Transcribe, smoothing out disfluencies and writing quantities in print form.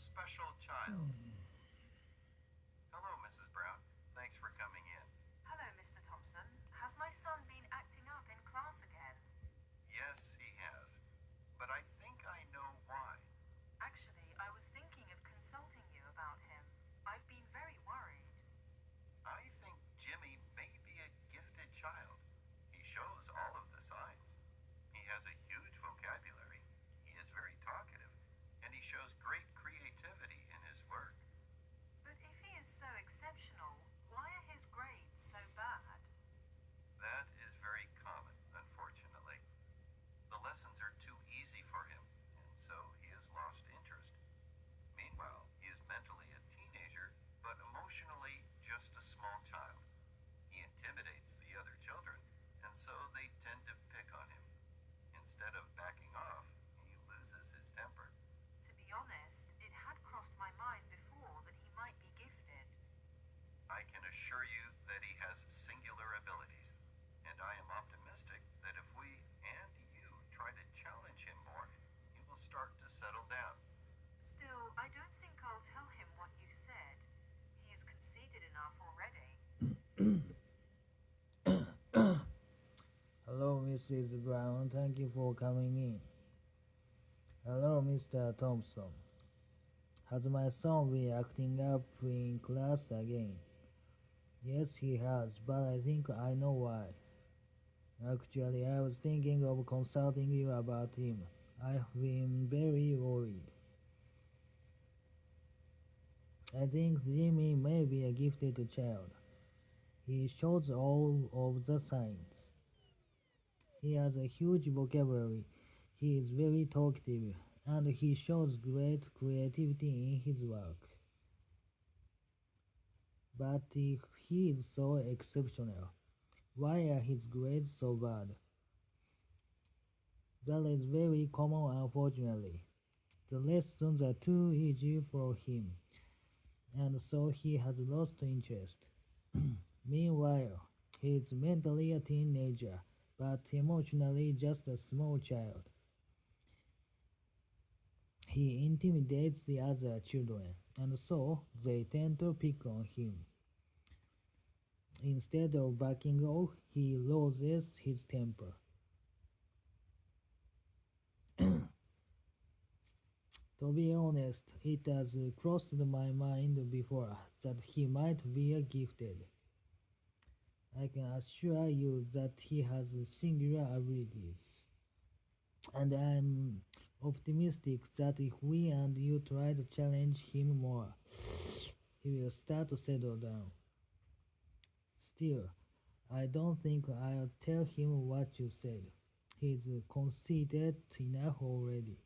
special child. Hello, Mrs. Brown. Thanks for coming in. Hello, Mr. Thompson. Has my son been acting up in class again? Yes, he has. But I think I know why. Actually, I was thinking of consulting you about him. I've been very worried. I think Jimmy may be a gifted child. He shows all of the signs. He has a huge vocabulary. He is very talkative, and he shows great creativity in his work. But if he is so exceptional, why are his grades so bad? That is very common, unfortunately. The lessons are too easy for him, and so he has lost interest. Meanwhile, he is mentally a teenager, but emotionally just a small child. He intimidates the other children, and so they tend to pick on him. Instead of backing off, he loses his temper. To be honest, it had crossed my mind before that he might be gifted. I can assure you that he has singular abilities, and I am optimistic that if we and you try to challenge him more, he will start to settle down. Still, I don't think I'll tell him what you said. He is conceited enough already. Hello, Mrs. Brown. Thank you for coming in. Hello, Mr. Thompson. Has my son been acting up in class again? Yes, he has, but I think I know why. Actually, I was thinking of consulting you about him. I've been very worried. I think Jimmy may be a gifted child. He shows all of the signs. He has a huge vocabulary. He is very talkative, and he shows great creativity in his work. But he is so exceptional. Why are his grades so bad? That is very common, unfortunately. The lessons are too easy for him, and so he has lost interest. Meanwhile, he is mentally a teenager, but emotionally just a small child. He intimidates the other children, and so they tend to pick on him. Instead of backing off, he loses his temper. To be honest, it has crossed my mind before that he might be gifted. I can assure you that he has singular abilities, and I'm optimistic that if we and you try to challenge him more, he will start to settle down. Still, I don't think I'll tell him what you said. He's conceited enough already.